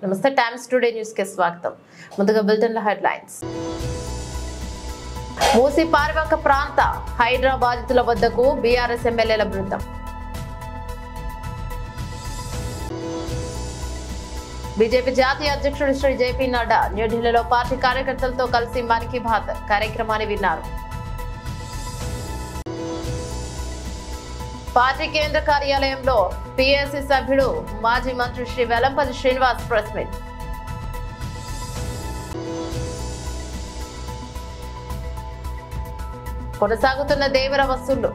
నమస్తే times today news కి స్వాగతం. ముందుగా బులెటిన్ హెడ్లైన్స్. మూసి పారివాక ప్రాంత హైడ్రా బాధితుల వద్దకు బీఆర్ఎస్ ఎమ్మెల్యేల బృందం. బీజేపీ జాతీయ అధ్యక్షుడు శ్రీ జేపీ నడ్డా న్యూఢిల్లీలో పార్టీ కార్యకర్తలతో కలిసి మన్ కీ బాత్ కార్యక్రమాన్ని విన్నారు. పార్టీ కేంద్ర కార్యాలయంలో పీఏసీ సభ్యుడు మాజీ మంత్రి శ్రీ వెల్లంపల్లి శ్రీనివాస్ ప్రెస్ మీట్. కొనసాగుతున్న దేవర వసూళ్లు.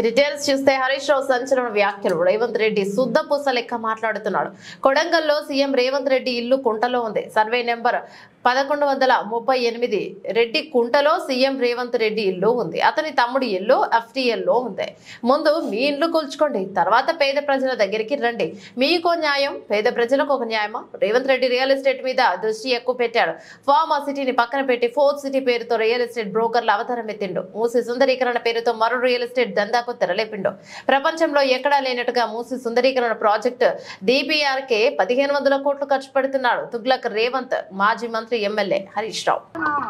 డీటెయిల్స్ చూస్తే హరీష్ రావు సంచలన వ్యాఖ్యలు. రేవంత్ రెడ్డి శుద్ధపూస లెక్క మాట్లాడుతున్నాడు. కొడంగల్లో సీఎం రేవంత్ రెడ్డి ఇల్లు కుంటలో ఉంది. సర్వే నెంబర్ 1138 రెడ్డి కుంటలో సీఎం రేవంత్ రెడ్డి ఇల్లు ఉంది. అతని తమ్ముడి ఇల్లు ఎఫ్టీఎల్లో ఉంది. ముందు మీ ఇల్లు కూల్చుకోండి, తర్వాత పేద ప్రజల దగ్గరికి రండి. మీకో న్యాయం, పేద ప్రజలకు ఒక న్యాయమా? రేవంత్ రెడ్డి రియల్ ఎస్టేట్ మీద దృష్టి ఎక్కువ పెట్టాడు. ఫార్మా సిటీని పక్కన పెట్టి ఫోర్త్ సిటీ పేరుతో రియల్ ఎస్టేట్ బ్రోకర్ల అవతారం ఎత్తిండు. మూసి సుందరీకరణ పేరుతో మరో రియల్ ఎస్టేట్ దందాకు తెరలేపిండు. ప్రపంచంలో ఎక్కడా లేనట్టుగా మూసి సుందరీకరణ ప్రాజెక్టు DPRకే 1500 కోట్లు ఖర్చు పెడుతున్నాడు తుగ్లక్ రేవంత్. మాజీ మంత్రి ఎమ్మెల్యే హరీష్ రావు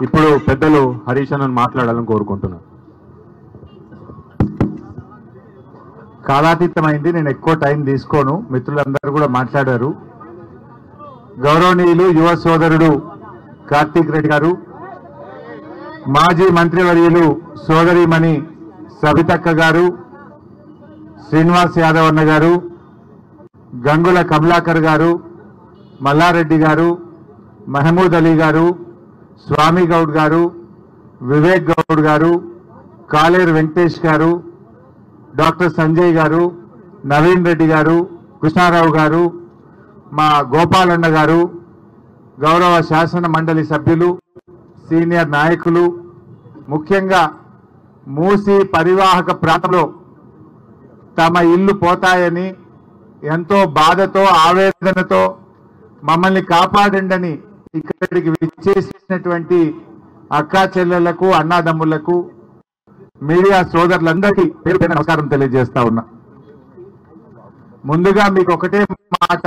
ఇప్పుడు పెద్దలు హరీష్ అన్న మాట్లాడాలని కోరుకుంటున్నాను. కాలాతీతమైంది, నేను ఎక్కువ టైం తీసుకోను. మిత్రులందరూ కూడా మాట్లాడారు. గౌరవనీయులు యువ సోదరుడు కార్తీక్ రెడ్డి గారు, మాజీ మంత్రివర్యులు సోదరిమణి సవితక్క గారు, శ్రీనివాస్ యాదవ్ అన్న గారు, గంగుల కమలాకర్ గారు, మల్లారెడ్డి గారు, మహమూద్ అలీ గారు, స్వామి గౌడ్ గారు, వివేక్ గౌడ్ గారు, కాలేరు వెంకటేష్ గారు, డాక్టర్ సంజయ్ గారు, నవీన్ రెడ్డి గారు, కృష్ణారావు గారు, మా గోపాలన్న గారు, గౌరవ శాసన మండలి సభ్యులు, సీనియర్ నాయకులు, ముఖ్యంగా మూసి పరివాహక ప్రాంతంలో తమ ఇల్లు పోతాయని ఎంతో బాధతో ఆవేదనతో మమ్మల్ని కాపాడండి ఇక్కడికి విచ్చేసినటువంటి అక్కా చెల్లెళ్లకు, అన్నాదమ్ములకు, మీడియా సోదరులందరికీ పేరు పేరు నమస్కారం తెలియజేస్తా ఉన్నా. ముందుగా మీకు ఒకటే మాట,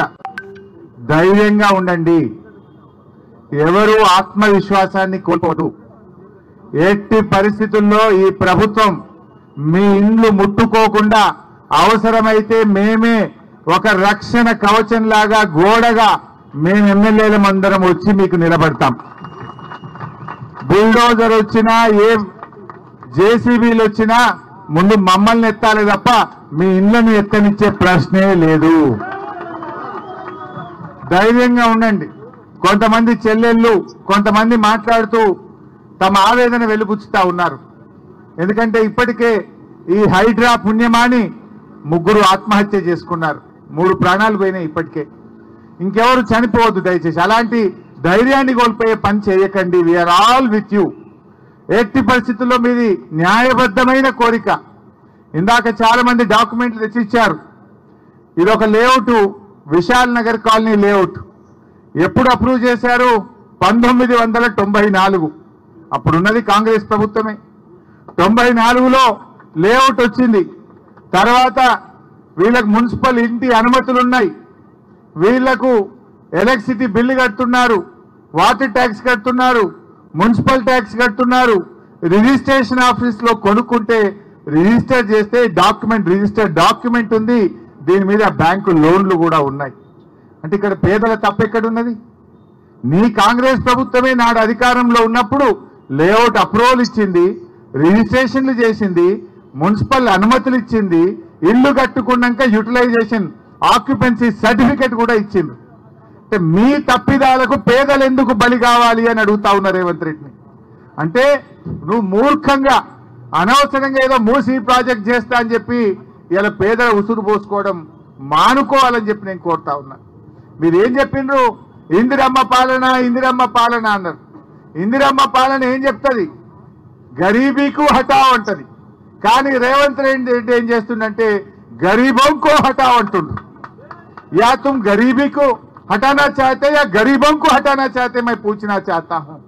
ధైర్యంగా ఉండండి. ఎవరు ఆత్మవిశ్వాసాన్ని కోల్పోదు. ఎట్టి పరిస్థితుల్లో ఈ ప్రభుత్వం మీ ఇండ్లు ముట్టుకోకుండా అవసరమైతే మేమే ఒక రక్షణ కవచంలాగా గోడగా మేము ఎమ్మెల్యేలం అందరం వచ్చి మీకు నిలబడతాం. బుల్డోజర్ వచ్చినా, ఏ జేసీబీలు వచ్చినా ముందు మమ్మల్ని ఎత్తాలి తప్ప మీ ఇండ్లను ఎత్తనిచ్చే ప్రశ్నే లేదు. ధైర్యంగా ఉండండి. కొంతమంది చెల్లెళ్ళు కొంతమంది మాట్లాడుతూ తమ ఆవేదన వెలుబుచ్చుతా ఉన్నారు. ఎందుకంటే ఇప్పటికే ఈ హైడ్రా పుణ్యమాని 3 ఆత్మహత్య చేసుకున్నారు. 3 ప్రాణాలు పోయినాయి ఇప్పటికే. ఇంకెవరు చనిపోవద్దు దయచేసి. అలాంటి ధైర్యాన్ని కోల్పోయే పని చేయకండి. We are all with you. ఎట్టి పరిస్థితుల్లో మీది న్యాయబద్ధమైన కోరిక. ఇందాక చాలా మంది డాక్యుమెంట్లు తెచ్చిచ్చారు. ఇది ఒక layout, Vishal Nagar colony layout. ఎప్పుడు అప్రూవ్ చేశారు? 1994. అప్పుడున్నది కాంగ్రెస్ ప్రభుత్వమే. 94లో లేఅవుట్ వచ్చింది. తర్వాత వీళ్ళకు మున్సిపల్ ఇంటి అనుమతులు ఉన్నాయి. వీళ్లకు ఎలక్ట్రిసిటీ బిల్లు కడుతున్నారు, వాటర్ ట్యాక్స్ కడుతున్నారు, మున్సిపల్ ట్యాక్స్ కడుతున్నారు. రిజిస్ట్రేషన్ ఆఫీస్లో కొనుక్కుంటే రిజిస్టర్ చేస్తే రిజిస్టర్ డాక్యుమెంట్ ఉంది. దీని మీద బ్యాంకు లోన్లు కూడా ఉన్నాయి. అంటే ఇక్కడ పేదల తప్పెక్కడున్నది? నీ కాంగ్రెస్ ప్రభుత్వమే నాడు అధికారంలో ఉన్నప్పుడు లేఅవుట్ అప్రూవల్ ఇచ్చింది, రిజిస్ట్రేషన్లు చేసింది, మున్సిపల్ అనుమతులు ఇచ్చింది, ఇల్లు కట్టుకున్నాక యూటిలైజేషన్ ఆక్యుపెన్సీ సర్టిఫికెట్ కూడా ఇచ్చింది. అంటే మీ తప్పిదాలకు పేదలు ఎందుకు బలి కావాలి అని అడుగుతా ఉన్నారు రేవంత్ రెడ్డిని. అంటే నువ్వు మూర్ఖంగా అనవసరంగా ఏదో మూసి ప్రాజెక్ట్ చేస్తా అని చెప్పి ఇలా పేదల ఉసురు పోసుకోవడం మానుకోవాలని చెప్పి నేను కోరుతా ఉన్నా. మీరు ఏం చెప్పిండ్రు? ఇందిరమ్మ పాలన, ఇందిరమ్మ పాలన అన్నారు. ఇందిరమ్మ పాలన ఏం చెప్తుంది? గరీబీకు హటావ్ అంటది. కానీ రేవంత్ రెడ్డి ఏం చేస్తుందంటే गरीबों को हटाओ अंटुंडु. या तुम गरीबी को हटाना चाहते या गरीबों को हटाना चाहते, मैं पूछना चाहता हूं.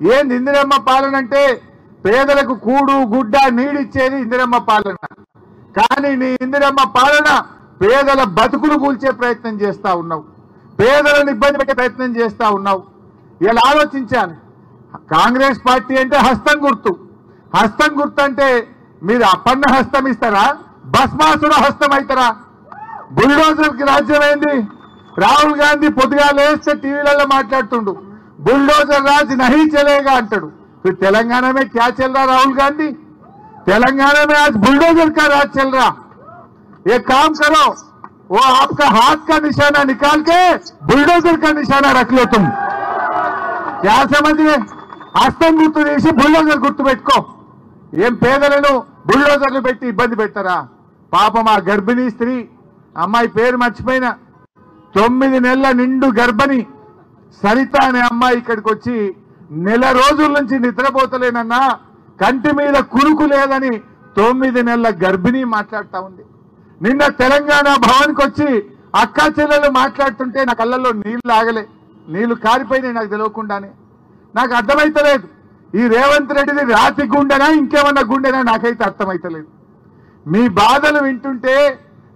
ये इंदिरम्म पालन అంటే పేదలకు కూడు గుడ్డ నీడిచ్చేది ఇందిరమ్మ పాలన. కానీ నీ ఇందిరమ్మ పాలన పేదల బతుకులు కూల్చే ప్రయత్నం చేస్తా ఉన్నావు, పేదలను ఇబ్బంది పెట్టే ప్రయత్నం చేస్తా ఉన్నావు. ఇలా ఆలోచించాను. కాంగ్రెస్ పార్టీ అంటే హస్తం గుర్తు. హస్తం గుర్తు అంటే మీరు అప్పన్న హస్తం ఇస్తారా, భస్మాసుర హస్తం అవుతారా? బుల్డోజర్కి రాజ్యం ఏంది? రాహుల్ గాంధీ పొద్దుగా లేస్తే టీవీలలో మాట్లాడుతుండు, बुलडोजर राज नहीं चलेगा अंटाడు. फिर तेलंगाना में क्या चल रहा राहुल गांधी? तेलंगाना में आज बुलडोजर का राज चल रहा. एक काम करो, वो आपका हाथ का निशाना निकाल के बुलडोजर का निशाना रख लो. तुम क्या समझ गए? हस्తం గుర్తు చేసి బుల్డోజర్ గుర్తు పెట్టుకో. ఏం పేదలను బుల్డోజర్లు పెట్టి ఇబ్బంది పెట్టారా? పాపం ఆ గర్భిణీ స్త్రీ, అమ్మాయి పేరు మర్చిపోయినా, 9 నెలల నిండు గర్భిణి సరిత అనే అమ్మాయి ఇక్కడికి వచ్చి నెల రోజుల నుంచి నిద్రపోతలేనన్నా, కంటి మీద కురుకు లేదని 9 నెలల గర్భిణి మాట్లాడుతూ ఉంది. నిన్న తెలంగాణ భవన్కి వచ్చి అక్కా చెల్లెలు మాట్లాడుతుంటే నా కళ్ళల్లో నీళ్లు ఆగలే, నీళ్లు కారిపోయినాయి నాకు తెలియకుండానే. నాకు అర్థమైతలేదు, ఈ రేవంత్ రెడ్డిది రాతి గుండెనా ఇంకేమన్నా గుండెనా నాకైతే అర్థమైతలేదు. మీ బాధలు వింటుంటే,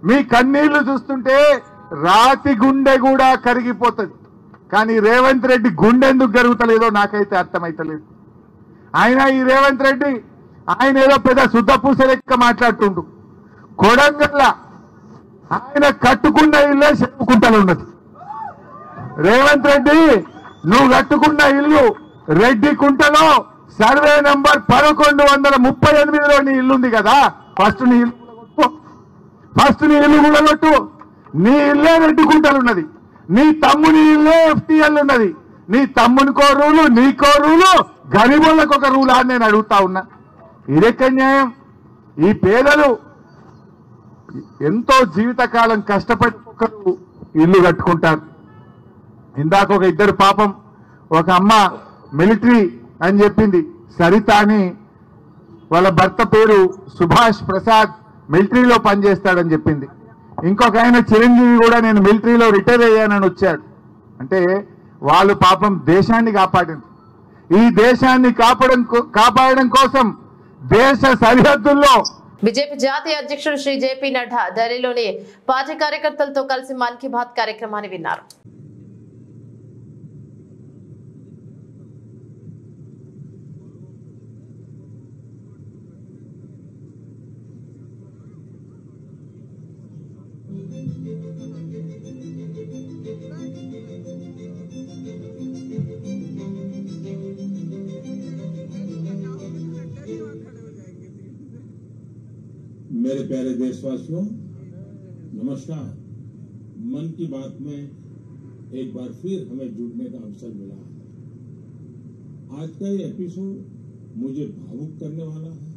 మీ కన్నీళ్లు చూస్తుంటే రాతి గుండె కూడా కరిగిపోతుంది. కానీ రేవంత్ రెడ్డి గుండె ఎందుకు జరుగుతలేదో నాకైతే అర్థమైతలేదు. ఆయన ఈ రేవంత్ రెడ్డి ఆయన ఏదో పెద్ద శుద్ధపూస లెక్క మాట్లాడుతుండు. కొడంగల్ల ఆయన కట్టుకున్న ఇల్లే చెప్పుకుంటూ ఉన్నది. రేవంత్ రెడ్డి నువ్వు కట్టుకున్న ఇల్లు రెడ్డి కుంటలో సర్వే నంబర్ 1138లో నీ ఇల్లుంది కదా, ఫస్ట్ నీ ఇల్లు కూడా కొట్టు. నీ ఇల్లే రెడ్డి కుంటలు ఉన్నది, నీ తమ్ముని ఇల్లే FTL ఉన్నది. నీ తమ్మునికో రూలు, నీకో రూలు, గరీబులకు ఒక రూల్ అని నేను అడుగుతా ఉన్నా. ఇదెక్కడ న్యాయం? ఈ పేదలు ఎంతో జీవితకాలం కష్టపడి ఒకరు ఇల్లు కట్టుకుంటారు. ఇందాక ఒక ఇద్దరు పాపం, ఒక అమ్మ మిలిటరీ అని చెప్పింది, సరిత అని, వాళ్ళ భర్త పేరు సుభాష్ ప్రసాద్, మిలిటరీలో పనిచేస్తాడని చెప్పింది. ఇంకొక ఆయన చిరంజీవి కూడా నేను మిలిటరీలో రిటైర్ అయ్యానని వచ్చాడు. అంటే వాళ్ళు పాపం దేశాన్ని కాపాడారు. ఈ దేశాన్ని కాపాడడం కోసం దేశ సరిహద్దుల్లో బీజేపీ జాతీయ అధ్యక్షుడు శ్రీ జేపీ నడ్డా ఢిల్లీలోని పార్టీ కార్యకర్తలతో కలిసి మన్ కీ బాత్ కార్యక్రమాన్ని విన్నారు. मेरे प्यारे देशवासियों, नमस्कार। मन की बात में एक बार फिर हमें जुड़ने का अवसर मिला है। आज का ये एपिसोड मुझे भावुक करने वाला है,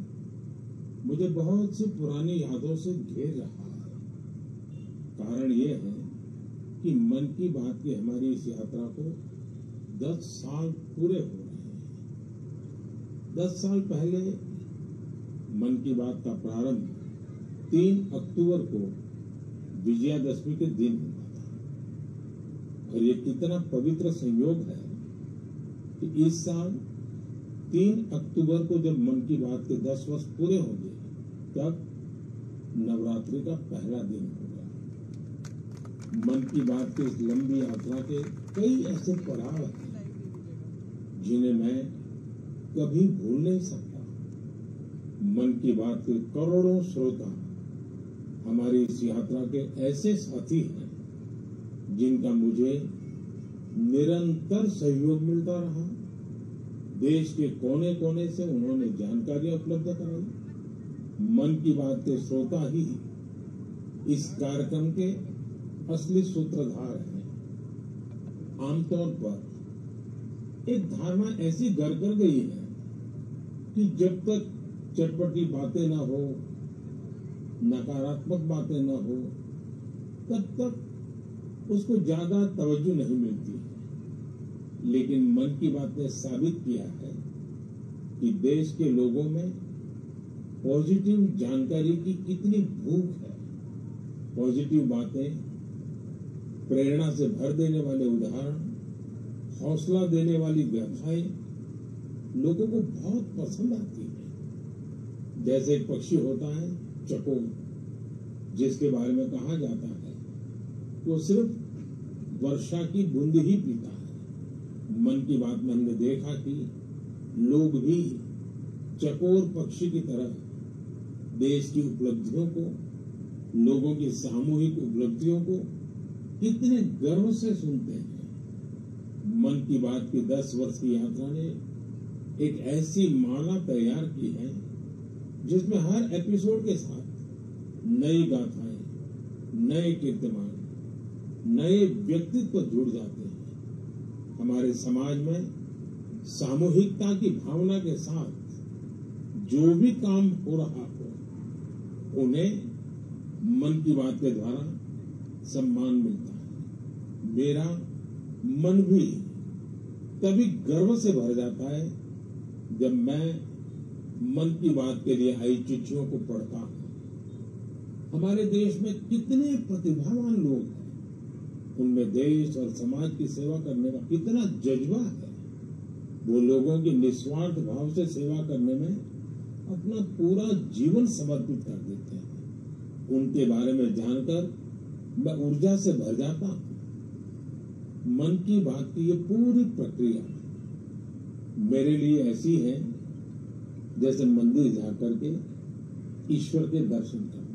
मुझे बहुत सी पुरानी यादों से घेर रहा है। कारण ये है कि मन की बात की हमारी इस यात्रा को 10 साल पूरे हो रहे हैं। 10 साल पहले मन की बात का प्रारंभ 3 अक्टूबर को विजयादशमी के दिन हुआ था। और ये कितना पवित्र संयोग है कि इस साल 3 अक्टूबर को जब मन की बात के 10 वर्ष पूरे होंगे, तब नवरात्रि का पहला दिन होगा। मन की बात की इस लंबी यात्रा के कई ऐसे पड़ाव हैं जिन्हें मैं कभी भूल नहीं सकता। मन की बात के करोड़ों श्रोता हमारी इस यात्रा के ऐसे साथी हैं जिनका मुझे निरंतर सहयोग मिलता रहा। देश के कोने कोने से उन्होंने जानकारियां उपलब्ध कराई। मन की बात के श्रोता ही इस कार्यक्रम के असली सूत्रधार हैं। आमतौर पर एक धारणा ऐसी घर कर गई है कि जब तक चटपटी बातें न हो, नकारात्मक बातें न हो, तब तक उसको ज्यादा तवज्जो नहीं मिलती है। लेकिन मन की बात ने साबित किया है कि देश के लोगों में पॉजिटिव जानकारी की कितनी भूख है। पॉजिटिव बातें, प्रेरणा से भर देने वाले उदाहरण, हौसला देने वाली व्यथाएं लोगों को बहुत पसंद आती है। जैसे एक पक्षी होता है चकोर, जिसके बारे में कहा जाता है वो सिर्फ वर्षा की बूंद ही पीता है। मन की बात में हमने देखा कि लोग भी चकोर पक्षी की तरह देश की उपलब्धियों को, लोगों की सामूहिक उपलब्धियों को कितने गर्व से सुनते हैं। मन की बात की 10 वर्ष की यात्रा ने एक ऐसी माला तैयार की है जिसमें हर एपिसोड के साथ नई गाथाएं, नए कीर्तिमान, नए व्यक्तित्व जुड़ जाते हैं। हमारे समाज में सामूहिकता की भावना के साथ जो भी काम हो रहा हो उन्हें मन की बात के द्वारा सम्मान मिलता है। मेरा मन भी तभी गर्व से भर जाता है जब मैं मन की बात के लिए आई चिट्ठियों को पढ़ता हूं। हमारे देश में कितने प्रतिभावान लोग हैं, उनमें देश और समाज की सेवा करने का कितना जज्बा है। वो लोगों की निस्वार्थ भाव से सेवा करने में अपना पूरा जीवन समर्पित कर देते हैं। उनके बारे में जानकर मैं ऊर्जा से भर जाता हूं। मन की बात की ये पूरी प्रक्रिया मेरे लिए ऐसी है जैसे मंदिर जाकर के ईश्वर के दर्शन करना।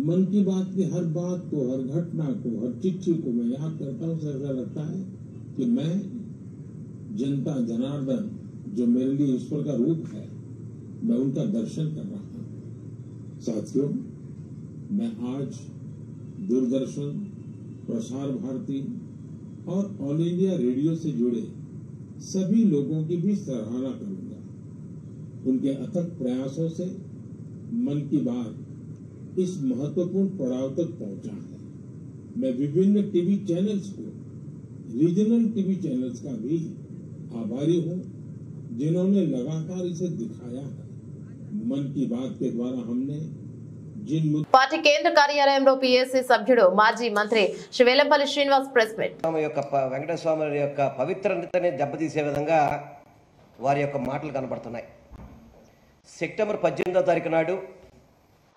मन की बात की हर बात को, हर घटना को, हर चिट्ठी को मैं याद करता हूं। ऐसा लगता है कि मैं जनता जनार्दन जो मेरे लिए ईश्वर का रूप है, मैं उनका दर्शन कर रहा हूं। साथियों, मैं आज दूरदर्शन, प्रसार भारती और ऑल इंडिया रेडियो से जुड़े सभी लोगों की भी सराहना करूंगा। उनके अथक प्रयासों से मन की बात इस महत्वपूर्ण पड़ाव तक पहुंचा है। मैं विभिन्न टीवी चैनल्स को, रीजनल टीवी चैनल्स का भी आभारी हूं जिन्होंने लगातार इसे दिखाया है। मन की बात के द्वारा हमने పార్టీ కేంద్ర కార్యాలయంలో పిఎస్సి సభ్యుడు మాజీ మంత్రి శ్రీ వెల్లంపల్లి శ్రీనివాస్ ప్రెస్ మీట్. వెంకటేశ్వర స్వామి యొక్క పవిత్రతని దెబ్బతీసే విధంగా వారి యొక్క మాటలు కనబడుతున్నాయి. సెప్టెంబర్ 18వ తారీఖు నాడు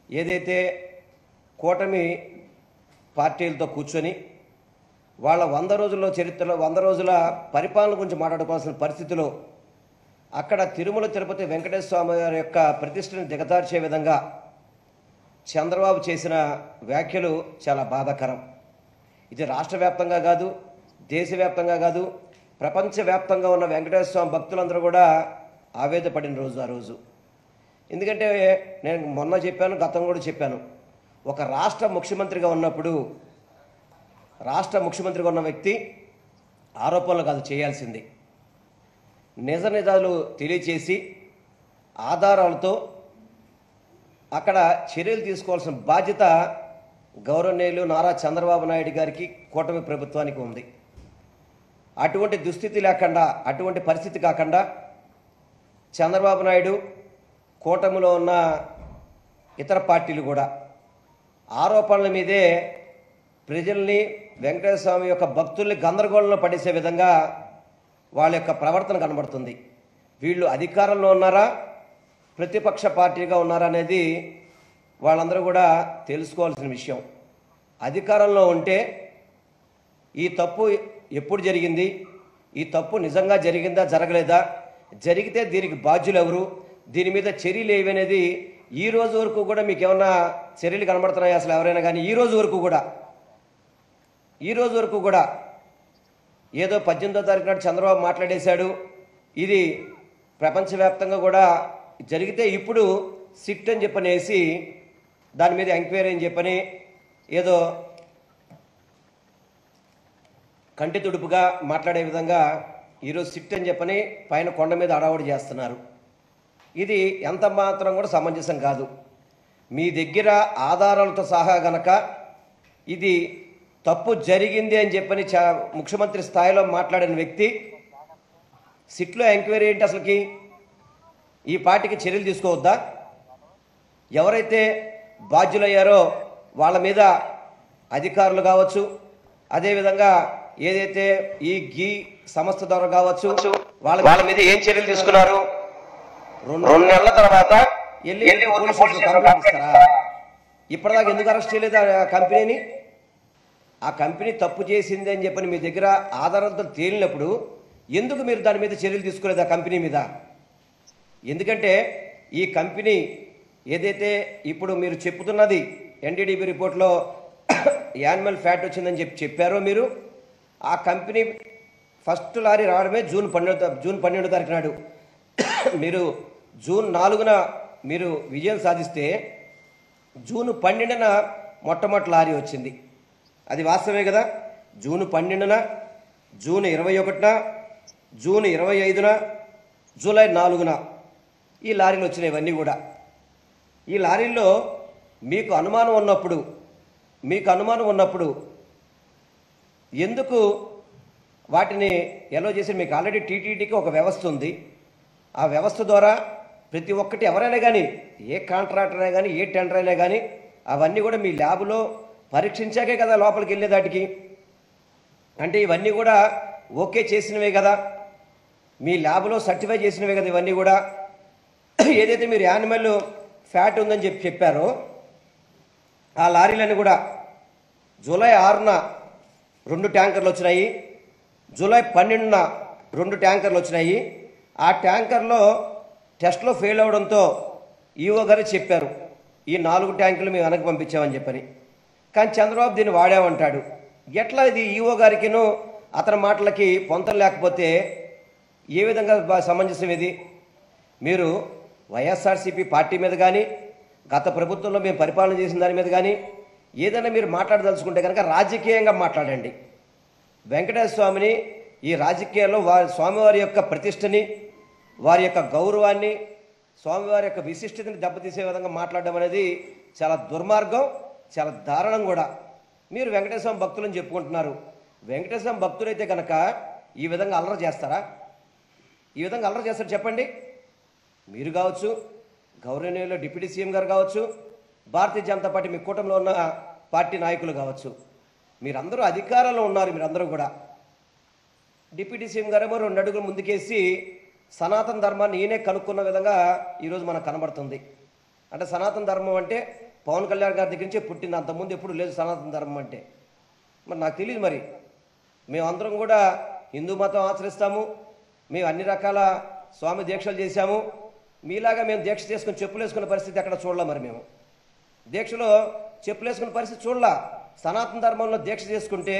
ఏదైతే కూటమి పార్టీలతో కూర్చొని వాళ్ళ 100 రోజుల్లో చరిత్రలో 100 రోజుల పరిపాలన గురించి మాట్లాడుకోవాల్సిన పరిస్థితిలో అక్కడ తిరుమల తిరుపతి వెంకటేశ్వర స్వామి వారి యొక్క ప్రతిష్టను దిగజార్చే విధంగా చంద్రబాబు చేసిన వ్యాఖ్యలు చాలా బాధాకరం. ఇది రాష్ట్ర వ్యాప్తంగా కాదు, దేశవ్యాప్తంగా కాదు, ప్రపంచవ్యాప్తంగా ఉన్న వెంకటేశ్వర స్వామి భక్తులందరూ కూడా ఆవేదన పడిన రోజు ఆ రోజు. ఎందుకంటే నేను మొన్న చెప్పాను, గతం కూడా చెప్పాను, ఒక రాష్ట్ర ముఖ్యమంత్రిగా ఉన్న వ్యక్తి ఆరోపణలు కాదు చేయాల్సింది, నిజ నిజాలు తెలియచేసి ఆధారాలతో అక్కడ చర్యలు తీసుకోవాల్సిన బాధ్యత గౌరవనీయులు నారా చంద్రబాబు నాయుడు గారికి, కూటమి ప్రభుత్వానికి ఉంది. అటువంటి దుస్థితి లేకుండా, అటువంటి పరిస్థితి కాకుండా చంద్రబాబు నాయుడు, కూటమిలో ఉన్న ఇతర పార్టీలు కూడా ఆరోపణల మీదే ప్రజల్ని, వెంకటేశ్వర స్వామి యొక్క భక్తుల్ని గందరగోళంలో పడేసే విధంగా వాళ్ళ యొక్క ప్రవర్తన కనబడుతుంది. వీళ్ళు అధికారంలో ఉన్నారా, ప్రతిపక్ష పార్టీగా ఉన్నారనేది వాళ్ళందరూ కూడా తెలుసుకోవాల్సిన విషయం. అధికారంలో ఉంటే ఈ తప్పు ఎప్పుడు జరిగింది, ఈ తప్పు నిజంగా జరిగిందా జరగలేదా, జరిగితే దీనికి బాధ్యులు ఎవరు, దీని మీద చర్యలు ఏవనేది ఈ రోజు వరకు కూడా మీకు ఏమన్నా చర్యలు కనబడుతున్నాయి అసలు ఎవరైనా కానీ? ఈ రోజు వరకు కూడా ఏదో 18వ తారీఖు నాడు చంద్రబాబు మాట్లాడేశాడు, ఇది ప్రపంచవ్యాప్తంగా కూడా జరిగితే ఇప్పుడు సిట్ అని చెప్పనేసి దాని మీద ఎంక్వైరీ అని చెప్పని ఏదో కంటి తుడుపుగా మాట్లాడే విధంగా ఈరోజు సిట్ అని చెప్పని పైన కొండ మీద అడావుడి చేస్తున్నారు. ఇది ఎంత మాత్రం కూడా సమంజసం కాదు. మీ దగ్గర ఆధారాలతో సహా గనక ఇది తప్పు జరిగింది అని చెప్పని ముఖ్యమంత్రి స్థాయిలో మాట్లాడిన వ్యక్తి సిట్లో ఎంక్వైరీ ఏంటి అసలుకి? ఈ పార్టీకి చర్యలు తీసుకోవద్దా? ఎవరైతే బాధ్యులయ్యారో వాళ్ళ మీద అధికారులు కావచ్చు, అదేవిధంగా ఏదైతే ఈ గీ సంస్థ ద్వారా కావచ్చు, వాళ్ళ మీద ఏం చర్యలు తీసుకున్నారు? 2 నెలల తర్వాత వెళ్ళి పోలీసులకు కంప్లైంట్ ఇస్తారా? ఇప్పటిదాకా ఎందుకు అరెస్ట్ చేయలేదు ఆ కంపెనీని? ఆ కంపెనీ తప్పు చేసింది అని చెప్పని మీ దగ్గర ఆధారంతో తేలినప్పుడు ఎందుకు మీరు దాని మీద చర్యలు తీసుకోలేదు ఆ కంపెనీ మీద? ఎందుకంటే ఈ కంపెనీ ఏదైతే ఇప్పుడు మీరు చెప్తున్నది ఎన్డీడీబీ రిపోర్ట్లో యానిమల్ ఫ్యాట్ వచ్చిందని చెప్పారో మీరు, ఆ కంపెనీ ఫస్ట్ లారీ రావడమే జూన్ 12 తారీఖు నాడు. మీరు జూన్ 4న మీరు విజయం సాధిస్తే జూన్ 12న మొట్టమొదటి లారీ వచ్చింది. అది వాస్తవమే కదా? జూన్ 12న, జూన్ 21న, జూన్ 25న, జూలై 4న ఈ లారీలు వచ్చినాయి. ఇవన్నీ కూడా ఈ లారీల్లో మీకు అనుమానం ఉన్నప్పుడు ఎందుకు వాటిని ఎలా చేసి? మీకు ఆల్రెడీ టీటీడీకి ఒక వ్యవస్థ ఉంది. ఆ వ్యవస్థ ద్వారా ప్రతి ఒక్కటి ఎవరైనా కానీ, ఏ కాంట్రాక్టర్ అయినా కానీ, ఏ టెండర్ అయినా కానీ అవన్నీ కూడా మీ ల్యాబ్లో పరీక్షించాకే కదా లోపలికి వెళ్ళేదాటికి. అంటే ఇవన్నీ కూడా ఓకే చేసినవే కదా, మీ ల్యాబ్లో సర్టిఫై చేసినవే కదా ఇవన్నీ కూడా. ఏదైతే మీరు యానిమల్ ఫ్యాట్ ఉందని చెప్పారో ఆ లారీలన్నీ కూడా జూలై 6న 2 ట్యాంకర్లు వచ్చినాయి, జూలై 12న 2 ట్యాంకర్లు వచ్చినాయి. ఆ ట్యాంకర్లో టెస్ట్లో ఫెయిల్ అవడంతో ఈఓ గారు చెప్పారు ఈ 4 ట్యాంకులు మేము వెనక్కి పంపించామని చెప్పని. కానీ చంద్రబాబు దీన్ని వాడామంటాడు. ఎట్లా ఇది ఈఓ గారికిను అతని మాటలకి పొంతం లేకపోతే ఏ విధంగా సమంజసం ఇది? మీరు వైఎస్ఆర్సీపీ పార్టీ మీద కానీ, గత ప్రభుత్వంలో మేము పరిపాలన చేసిన దాని మీద కానీ ఏదైనా మీరు మాట్లాడదలుచుకుంటే కనుక రాజకీయంగా మాట్లాడండి. వెంకటేశ్వర స్వామిని ఈ రాజకీయాల్లో స్వామివారి యొక్క ప్రతిష్టని, వారి యొక్క గౌరవాన్ని, స్వామివారి యొక్క విశిష్టతని దెబ్బతీసే విధంగా మాట్లాడడం అనేది చాలా దుర్మార్గం, చాలా దారుణం కూడా. మీరు వెంకటేశ్వర స్వామి భక్తులని చెప్పుకుంటున్నారు. వెంకటేశ్వర స్వామి భక్తులైతే కనుక ఈ విధంగా అల్లరి చేస్తారా? ఈ విధంగా అల్లరి చేస్తారు చెప్పండి? మీరు కావచ్చు, గౌరవనీయులు డిప్యూటీ సీఎం గారు కావచ్చు, భారతీయ జనతా పార్టీ మీ కూటమిలో ఉన్న పార్టీ నాయకులు కావచ్చు, మీరందరూ అధికారంలో ఉన్నారు. మీరందరూ కూడా డిప్యూటీ సీఎం గారేమో 2 అడుగులు ముందుకేసి సనాతన ధర్మాన్ని ఈయనే కనుక్కున్న విధంగా ఈరోజు మనకు కనబడుతుంది. అంటే సనాతన ధర్మం అంటే పవన్ కళ్యాణ్ గారి దగ్గర నుంచే పుట్టింది, అంతకుముందు ఎప్పుడు లేదు సనాతన ధర్మం అంటే. మరి నాకు తెలియదు. మరి మేమందరం కూడా హిందూ మతం ఆచరిస్తాము, మేము అన్ని రకాల స్వామి దీక్షలు చేశాము. మీలాగా మేము దీక్ష చేసుకుని చెప్పులు వేసుకునే పరిస్థితి ఎక్కడ చూడలే. మరి మేము దీక్షలో చెప్పులు వేసుకునే పరిస్థితి చూడలా. సనాతన ధర్మంలో దీక్ష చేసుకుంటే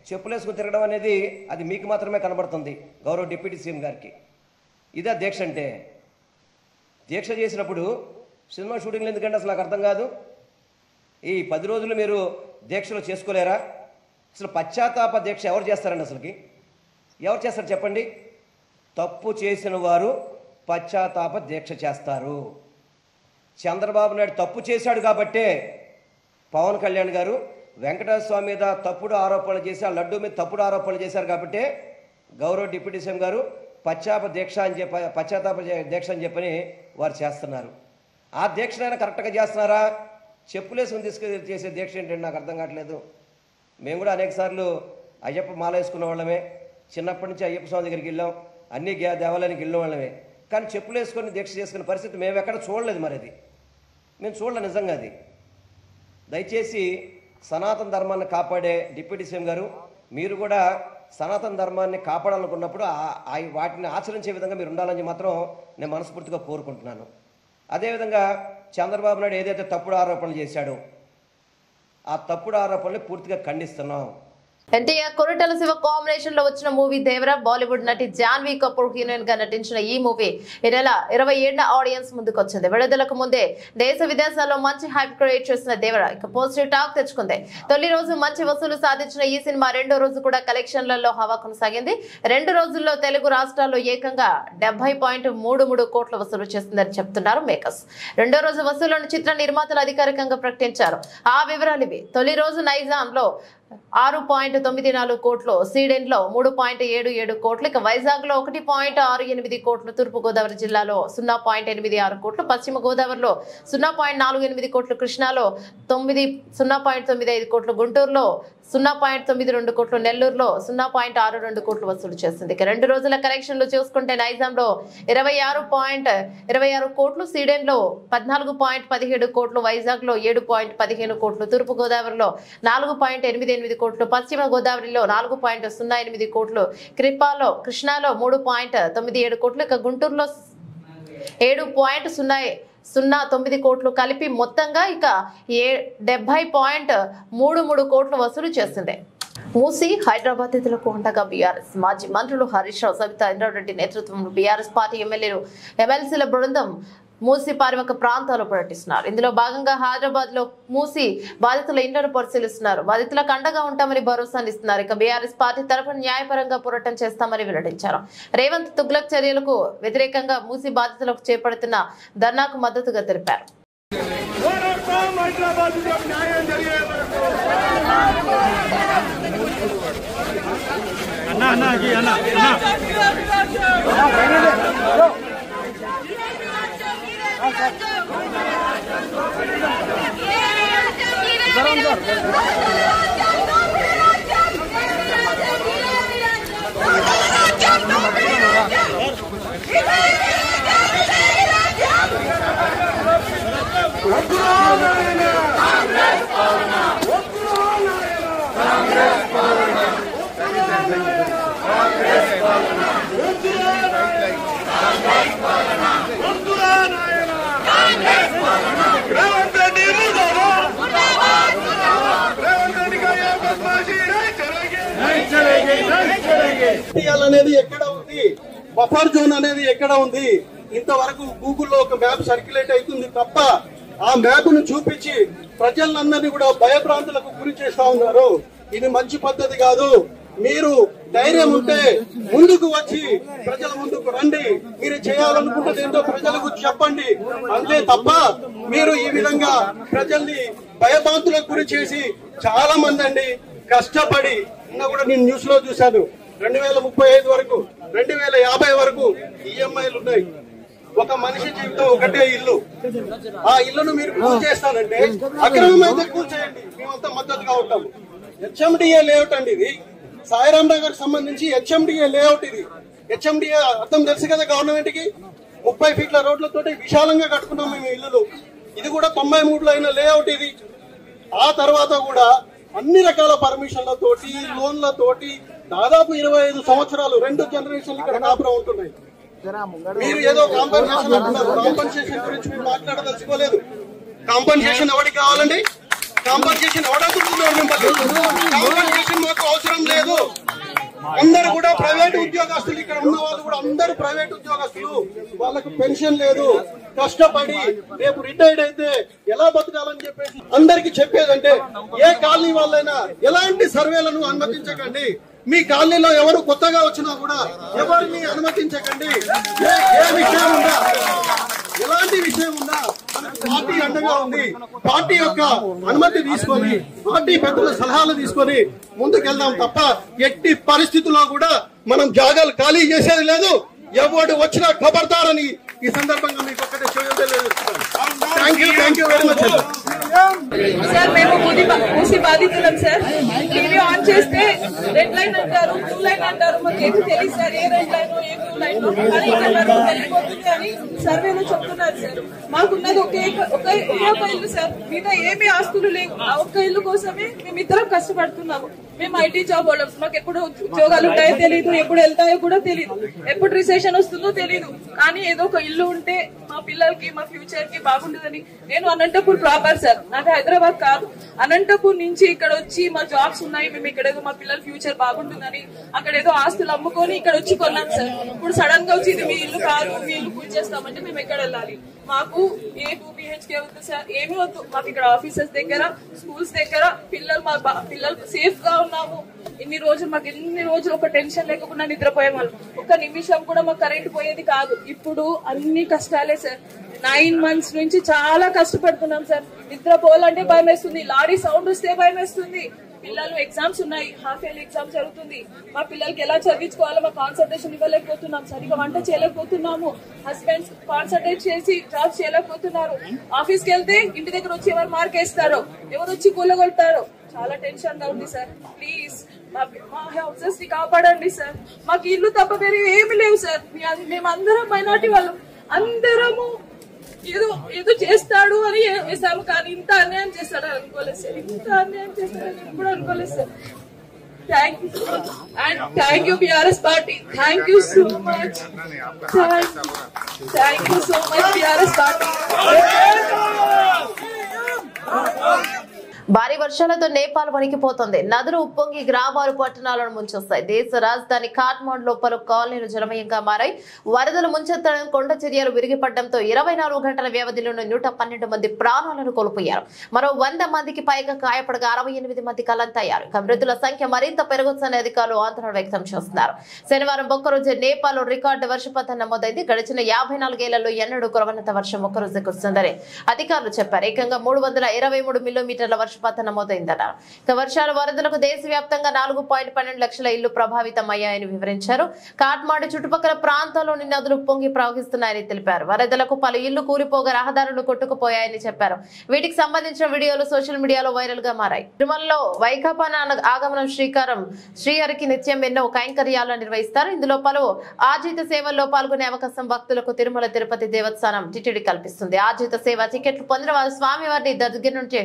చెప్పులు వేసుకుని తిరగడం అనేది అది మీకు మాత్రమే కనబడుతుంది, గౌరవ డిప్యూటీ సీఎం గారికి. ఇదే దీక్ష అంటే? దీక్ష చేసినప్పుడు సినిమా షూటింగ్లు ఎందుకంటే అసలు నాకు అర్థం కాదు. ఈ 10 రోజులు మీరు దీక్షలు చేసుకోలేరా? అసలు పశ్చాత్తాప దీక్ష ఎవరు చేస్తారండి? అసలుకి ఎవరు చేస్తారు చెప్పండి? తప్పు చేసిన వారు పశ్చాత్తాప దీక్ష చేస్తారు. చంద్రబాబు నాయుడు తప్పు చేశాడు కాబట్టే పవన్ కళ్యాణ్ గారు వెంకటేశ్వర స్వామి మీద తప్పుడు ఆరోపణలు చేసి, ఆ లడ్డూ మీద తప్పుడు ఆరోపణలు చేశారు కాబట్టే గౌరవ డిప్యూటీ సీఎం గారు పశ్చాత్తాప దీక్ష అని చెప్పని వారు చేస్తున్నారు. ఆ దీక్షనైనా కరెక్ట్గా చేస్తున్నారా? చెప్పులేసుకుని చేసే దీక్ష ఏంటంటే నాకు అర్థం కావట్లేదు. మేము కూడా అనేక సార్లు అయ్యప్ప మాల వేసుకున్న వాళ్ళమే, చిన్నప్పటి నుంచి అయ్యప్ప స్వామి దగ్గరికి వెళ్ళాం, అన్ని దేవాలయానికి వెళ్ళిన వాళ్ళమే. కానీ చెప్పులు వేసుకొని దీక్ష చేసుకునే పరిస్థితి మేము ఎక్కడ చూడలేదు. మరి అది మేము చూడలేదు నిజంగా. అది దయచేసి సనాతన ధర్మాన్ని కాపాడే డిప్యూటీ సీఎం గారు, మీరు కూడా సనాతన ధర్మాన్ని కాపాడాలనుకున్నప్పుడు వాటిని ఆచరించే విధంగా మీరు ఉండాలని మాత్రం నేను మనస్ఫూర్తిగా కోరుకుంటున్నాను. అదేవిధంగా చంద్రబాబు నాయుడు ఏదైతే తప్పుడు ఆరోపణలు చేశాడో ఆ తప్పుడు ఆరోపణలు పూర్తిగా ఖండిస్తున్నాం. ఎన్టీఆర్ కొరటాల శివ కాంబినేషన్ లో వచ్చిన మూవీ దేవరా. బాలీవుడ్ నటి జాన్వీ కపూర్ హీరోయిన్ గా నటించిన ఈ మూవీ ఈ నెల 27న ఆడియన్స్ ముందుకు వచ్చింది. విడుదలకు ముందే దేశ విదేశాల్లో మంచి హైప్ క్రియేట్ చేసిన దేవరా ఇక పాజిటివ్ టాక్ తెచ్చుకుంది. తొలి రోజు మంచి వసూలు సాధించిన ఈ సినిమా రెండో రోజు కూడా కలెక్షన్లలో హవా కొనసాగింది. 2 రోజుల్లో తెలుగు రాష్ట్రాల్లో ఏకంగా 70.33 కోట్ల వసూలు చేసిందని చెప్తున్నారు మేకర్స్. రెండో రోజు వసూలను చిత్ర నిర్మాతలు అధికారికంగా ప్రకటించారు. ఆ వివరాలు ఇవి. తొలి రోజు నైజాంలో 6.94 కోట్లు, సీడెన్ లో 3.77 కోట్లు, ఇక వైజాగ్ లో 1.68 కోట్లు, తూర్పు గోదావరి జిల్లాలో 0.86 కోట్లు, పశ్చిమ గోదావరిలో 0.48 కోట్లు, కృష్ణాలో 0.95 కోట్లు, గుంటూరులో 0.92 కోట్లు, నెల్లూరులో 0.62 కోట్లు వసూలు చేసింది. ఇక 2 రోజుల కలెక్షన్లు చూసుకుంటే నైజాంలో 26.26 కోట్లు, సీడెన్ లో 14.17 కోట్లు, వైజాగ్ లో 7.15 కోట్లు, తూర్పు గోదావరిలో 4.88 కోట్లు, పశ్చిమ గోదావరిలో 4.08 కోట్లు, కృష్ణాలో 3.97 కోట్లు, ఇక గుంటూరులో 7.09 కోట్లు కలిపి మొత్తంగా ఇక 70.33 కోట్లు వసూలు చేసింది. మూసి హైదరాబాద్ నిధులకు అండగా బీఆర్ఎస్ మాజీ మంత్రులు హరీష్ రావు, సబితా ఇంద్రారెడ్డి నేతృత్వంలో బీఆర్ఎస్ పార్టీ ఎమ్మెల్సీల బృందం మూసి పరివాహక ప్రాంతాల్లో పర్యటిస్తున్నారు. ఇందులో భాగంగా హైదరాబాద్ లో మూసి బాధితుల ఇండ్లను పరిశీలిస్తున్నారు. బాధితులకు అండగా ఉంటామని భరోసానిస్తున్నారు. ఇక బీఆర్ఎస్ పార్టీ తరఫున న్యాయపరంగా పోరాటం చేస్తామని వెల్లడించారు. రేవంత్ తుగ్లక్ చర్యలకు వ్యతిరేకంగా మూసి బాధితులకు చేపడుతున్న ధర్నాకు మద్దతుగా తెలిపారు. అనేది ఎక్కడ ఉంది, బఫర్ జోన్ అనేది ఎక్కడ ఉంది, ఇంతవరకు గూగుల్లో ఒక మ్యాప్ సర్క్యులేట్ అవుతుంది తప్ప ఆ మ్యాప్ ను చూపించి ప్రజలందరినీ కూడా భయభ్రాంతులకు గురి చేస్తా ఉన్నారు. ఇది మంచి పద్ధతి కాదు. మీరు ధైర్యం ఉంటే ముందుకు వచ్చి ప్రజల ముందుకు రండి. మీరు చేయాలనుకున్నది ఏంటో ప్రజలకు చెప్పండి. అంతే తప్ప మీరు ఈ విధంగా ప్రజల్ని భయభ్రాంతులకు గురి చేసి చాలా మంది అండి కష్టపడి, నిన్న కూడా నేను న్యూస్ లో చూశాను, 2035 వరకు 2050 వరకు ఈఎంఐలు ఉన్నాయి. ఒక మనిషి జీవితం ఒకటే ఇల్లు. ఆ ఇల్లును మీరు కూల్ చేస్తానంటే అక్రమం అయితే కూల్ చేయండి, మేమంతా మద్దతుగా ఉంటాము. హెచ్ఎండిఏ లేఅవుట్ అండి ఇది. సాయిరాం నగర్ సంబంధించి హెచ్ఎండిఏ లేఅవుట్ ఇది. హెచ్ఎండిఏ అర్థం తెలుసు కదా గవర్నమెంట్ కి. 30 ఫీట్ల రోడ్లతో విశాలంగా కట్టుకున్నాం మేము ఇల్లులు. ఇది కూడా 93లో అయిన లేఅవుట్ ఇది. ఆ తర్వాత కూడా అన్ని రకాల పర్మిషన్లతోటి లోన్లతోటి దాదాపు 25 సంవత్సరాలు 2 జనరేషన్లు ఇక్కడ కాపురం ఉంటున్నాయి. మీరు ఏదో కాంపన్సేషన్ అంటున్నారు. కాంపన్సేషన్ గురించి మీరు మాట్లాడదలుచుకోలేదు. కాంపన్సేషన్ ఎవరికి కావాలండి? కాంపన్సేషన్ ఎవడనుకుంటున్నారు మిమ్మల్ని? కాంపన్సేషన్ మాకు అవసరం లేదు. అందరు కూడా ప్రైవేట్ ఉద్యోగస్తులు, ఇక్కడ ఉన్న వాళ్ళు కూడా అందరు ప్రైవేట్ ఉద్యోగస్తులు. వాళ్ళకు పెన్షన్ లేదు. కష్టపడి రేపు రిటైర్డ్ అయితే ఎలా బతకాలని చెప్పేసి అందరికి చెప్పేదంటే, ఏ కాలనీ వాళ్ళైనా ఎలాంటి సర్వేలను అనుమతించకండి. మీ కాలనీలో ఎవరు కొత్తగా వచ్చినా కూడా ఎవరిని అనుమతించకండి. ఏ విషయం ఉన్నా, ఎలాంటి విషయం ఉన్నా పార్టీ అండగా ఉంది. పార్టీ యొక్క అనుమతి తీసుకొని, పార్టీ పెద్దల సలహాలు తీసుకొని ముందుకెళ్దాం తప్ప ఎట్టి పరిస్థితుల్లో కూడా మనం జాగాలు ఖాళీ చేసేది లేదు. ఎవడు వచ్చినా ఖబర్దారని ఈ సందర్భంగా మీకు ఒక్కటే చేయలేదు. Thank you very much. Sir మేము మూసి బాధితులం సార్. టీవీ ఆన్ చేస్తే రెడ్ లైన్ అంటారు, బ్లూ లైన్ అంటారు. మాకు ఏమి తెలియదు సార్, ఏ రెడ్ లైన్ ఏ బ్లూ లైన్ తెలియపోతుంది అని సర్వేలో చెప్తున్నారు సార్. మాకున్నది ఒక ఇల్లు సార్, మిగతా ఏమి ఆస్తులు లేవు. ఆ ఒక్క ఇల్లు కోసమే మేమిద్దరం కష్టపడుతున్నాము. మేము ఐటీ జాబ్ వాళ్ళం. మాకు ఎప్పుడు ఉద్యోగాలు ఉంటాయో తెలియదు, ఎప్పుడు వెళ్తాయో కూడా తెలియదు, ఎప్పుడు రిసెషన్ వస్తుందో తెలియదు. కానీ ఏదో ఒక ఇల్లు ఉంటే మా పిల్లలకి మా ఫ్యూచర్ కి బాగుంటుందని. నేను అనంతపూర్ ప్రాపర్ సార్, నాకు హైదరాబాద్ కాదు. అనంతపూర్ నుంచి ఇక్కడ వచ్చి మా జాబ్స్ ఉన్నాయి, మేము ఇక్కడ ఏదో మా పిల్లల ఫ్యూచర్ బాగుంటుందని అక్కడ ఏదో ఆస్తులు అమ్ముకొని ఇక్కడ వచ్చి కొన్నాం సార్. ఇప్పుడు సడన్ గా వచ్చి ఇది మీ ఇల్లు కాదు, మీ ఇల్లు పూజ చేస్తామంటే మేము ఎక్కడ వెళ్ళాలి? మాకు ఏ 2 BHK వద్దు సార్, ఏమి వద్దు. మాకు ఇక్కడ ఆఫీసెస్ దగ్గర, స్కూల్స్ దగ్గర పిల్లలు, మా పిల్లలు సేఫ్ గా ఉన్నాము. ఇన్ని రోజులు ఒక టెన్షన్ లేకుండా నిద్రపోయే వాళ్ళు. ఒక్క నిమిషం కూడా మాకు కరెంట్ పోయేది కాదు. ఇప్పుడు అన్ని కష్టాలే సార్. 9 months నుంచి చాలా కష్టపడుతున్నాం సార్. నిద్రపోవాలంటే భయం వేస్తుంది, లారీ సౌండ్ వస్తే భయం వేస్తుంది. పిల్లలు ఎగ్జామ్స్ ఉన్నాయి, హాఫ్ ఇయర్లీ ఎగ్జామ్ జరుగుతుంది. మా పిల్లలకి ఎలా చదివించుకోవాలో మా కాన్సన్ట్రేషన్ ఇవ్వలేకపోతున్నాం, సరిగా వంట చేయలేకపోతున్నాము. హస్బెండ్స్ కాన్సన్ట్రేట్ చేసి జాబ్ చేయలేకపోతున్నారు. ఆఫీస్కి వెళ్తే ఇంటి దగ్గర వచ్చి ఎవరు మార్క్ వేస్తారో, ఎవరు వచ్చి కూలగొడతారో, చాలా టెన్షన్ గా ఉంది సార్. ప్లీజ్ మా హౌసెస్ ని కాపాడండి సార్. మాకు ఇల్లు తప్ప వేరే ఏమి లేవు సార్. మేమందరం మైనార్టీ వాళ్ళం, అందరము ఏదో చేస్తాడు అని వేసాము, కానీ ఇంత అన్యాయం చేస్తాడని అనుకోలేదు సార్. ఇంత అన్యాయం చేస్తాడని ఎప్పుడు అనుకోలేదు sir. Thank you and thank you BRS party. Thank you so much. Thank you so much BRS party. భారీ వర్షాలతో నేపాల్ వణికిపోతుంది. నదులు ఉప్పొంగి గ్రామాలు పట్టణాలను ముంచొస్తాయి. దేశ రాజధాని కాఠ్మండ్లో పలు కాలనీలు జలమయంగా మారాయి. వరదలు ముంచెత్తడం, కొండ చర్యలు విరిగిపడడంతో 24 గంటల వ్యవధిలోనే 112 మంది ప్రాణాలను కోల్పోయారు. మరో 100 మందికి పైగా గాయపడగా 68 మంది గల్లంతయ్యారు. మృతుల సంఖ్య మరింత పెరగొచ్చని అధికారులు ఆందోళన వ్యక్తం చేస్తున్నారు. శనివారం ఒక్కరోజు నేపాల్లో రికార్డు వర్షపాతం నమోదైంది. గడిచిన 54 ఏళ్లలో ఎన్నడూ కురవనంత వర్షం ఒక్కరోజు కురుస్తుందని అధికారులు చెప్పారు. ఏకంగా 323 మిల్లీమీటర్ల వర్షపాతం నమోదైందన్నారు. ఇక వర్షాల వరదలకు దేశవ్యాప్తంగా 4.12 లక్షల ఇళ్లు ప్రభావితమయ్యాయని వివరించారు. కాఠ్మండు చుట్టుపక్కల ప్రాంతాల్లోని నదులు పొంగి ప్రవహిస్తున్నాయని తెలిపారు. వరదలకు పలు ఇళ్లు కూలిపోగా రహదారులు కొట్టుకుపోయాయని చెప్పారు. వీటికి సంబంధించిన వీడియోలు సోషల్ మీడియాలో వైరల్ గా మారాయి. తిరుమలలో వైకాపా ఆగమనం శ్రీహరికి నిత్యం ఎన్నో కైంకర్యాలను నిర్వహిస్తారు. ఇందులో పలు ఆర్జిత సేవల్లో పాల్గొనే అవకాశం భక్తులకు తిరుమల తిరుపతి దేవస్థానం టిటిడి కల్పిస్తుంది. ఆర్జిత సేవ టికెట్లు పొందిన వారు స్వామివారిని దగ్గర నుంచి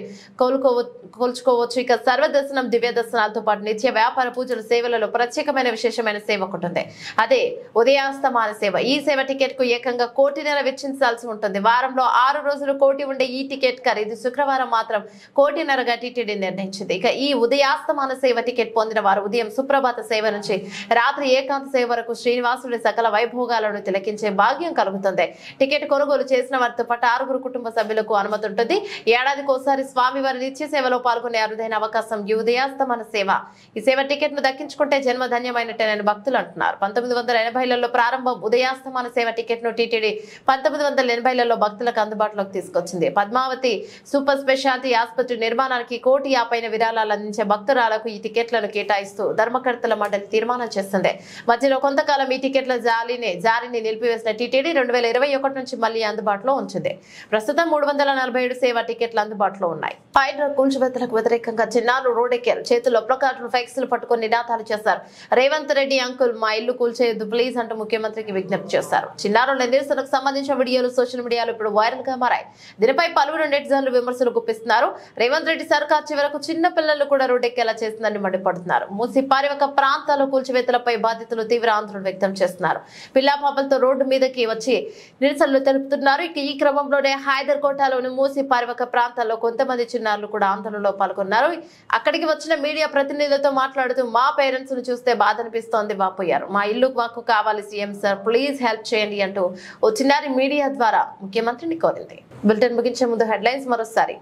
కోల్చుకోవచ్చు. ఇక సర్వదర్శనం, దివ్య దర్శనాలతో పాటు నిత్య వ్యాపార పూజల సేవలలో ప్రత్యేకమైన విశేషమైన సేవ ఒకటి ఉంది. అదే ఉదయాస్తమాన సేవ. ఈ సేవ టికెట్ కు ఏకంగా 1.5 కోటి వెచ్చించాల్సి ఉంటుంది. వారంలో 6 రోజులు కోటి ఉండే ఈ టికెట్ ఖరీదు శుక్రవారం మాత్రం 1.5 కోటిగా టీటీడీ నిర్ణయించింది. ఇక ఈ ఉదయాస్తమాన సేవ టికెట్ పొందిన వారు ఉదయం సుప్రభాత సేవ నుంచి రాత్రి ఏకాంత సేవ వరకు శ్రీనివాసుడి సకల వైభోగాలను తిలకించే భాగ్యం కలుగుతుంది. టికెట్ కొనుగోలు చేసిన వారితో పాటు 6 కుటుంబ సభ్యులకు అనుమతి ఉంటుంది. ఏడాదికోసారి స్వామివారి నిత్య సేవలో పాల్గొనే అరుదైన అవకాశం ఈ ఉదయాస్తమాన సేవ. ఈ సేవ టికెట్ ను దక్కించుకుంటే జన్మధన్యమైనట్టేనని భక్తులు అంటున్నారు. 1980లలో ప్రారంభం ఉదయాస్తమాన సేవ టికెట్ ను టీటీడీ 1980లలో భక్తులకు అందుబాటులోకి తీసుకొచ్చింది. పద్మావతి సూపర్ స్పెషాలిటీ ఆసుపత్రి నిర్మాణానికి 1.50 కోటి విరాళాలు అందించే భక్తురాలకు ఈ టికెట్లను కేటాయిస్తూ ధర్మకర్తల మండలి తీర్మానం చేస్తుంది. మధ్యలో కొంతకాలం ఈ టికెట్ల జారీని నిలిపివేసిన టీటీడీ 2021 నుంచి మళ్లీ అందుబాటులో ఉంచింది. ప్రస్తుతం 347 సేవ టికెట్లు అందుబాటులో ఉన్నాయి. హైడ్రా కూల్చివేతలకు వ్యతిరేకంగా చిన్నారులు రోడ్డెక్కారు. చేతుల్లో ప్లకార్డులు, ఫ్లెక్స్లు పట్టుకుని నినాదాలు చేశారు. రేవంత్ రెడ్డి అంకుల్, మా ఇల్లు కూల్చేయొద్దు ప్లీజ్ అంటూ ముఖ్యమంత్రికి విజ్ఞప్తి చేశారు. చిన్నారుల నిరసనకు సంబంధించిన వీడియోలు సోషల్ మీడియాలో ఇప్పుడు వైరల్ గా మారాయి. దీనిపై పలువురు నెటిజన్లు విమర్శలు గుప్పిస్తున్నారు. రేవంత్ రెడ్డి సర్కార్ చివరకు చిన్న పిల్లలు కూడా రోడ్డెక్కేలా చేసిందని మండిపడుతున్నారు. మూసి పారివాక ప్రాంతాల్లో కూల్చివేతలపై బాధితులు తీవ్ర ఆందోళన వ్యక్తం చేస్తున్నారు. పిల్లాపాపలతో రోడ్డు మీదకి వచ్చి నిరసనలు తెలుపుతున్నారు. ఇక ఈ క్రమంలోనే హైదర్ కోటలోని మూసి పారివాక ప్రాంతాల్లో కొంతమంది చిన్నారులు కూడా ఆందోళనలో పాల్గొన్నారు. అక్కడికి వచ్చిన మీడియా ప్రతినిధులతో మాట్లాడుతూ మా పేరెంట్స్ ను చూస్తే బాధ అనిపిస్తోంది వాపోయారు. మా ఇల్లు మాకు కావాలి సీఎం సార్, ప్లీజ్ హెల్ప్ చేయండి అంటూ ఓ చిన్నారి మీడియా ద్వారా ముఖ్యమంత్రిని కోరింది. బులెటిన్ ముగించే ముందు హెడ్లైన్స్ మరోసారి.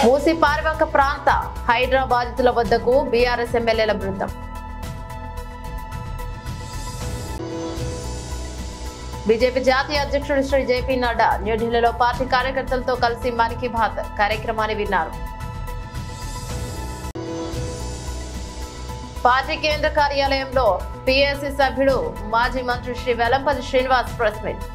మూసి పారివాక ప్రాంత హైడ్రా బాధితుల వద్దకు బీఆర్ఎస్ ఎమ్మెల్యేల బృందం. బీజేపీ జాతీయ అధ్యక్షుడు శ్రీ జేపీ నడ్డా న్యూఢిల్లీలో పార్టీ కార్యకర్తలతో కలిసి మన్ కీ బాత్ కార్యక్రమాన్ని విన్నారు. పార్టీ కేంద్ర కార్యాలయంలో పీఎస్సీ సభ్యుడు మాజీ మంత్రి శ్రీ వెల్లంపల్లి శ్రీనివాస్ ప్రెస్ మీట్.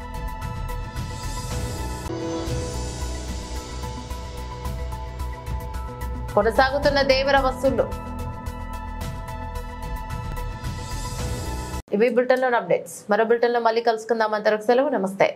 కొనసాగుతున్న దేవర వసూళ్లు. ఇవి బులెటిన్లోని అప్డేట్స్. మరో బులెటిన్లో మళ్ళీ కలుసుకుందాం. అంతవరకు సెలవు. నమస్తే.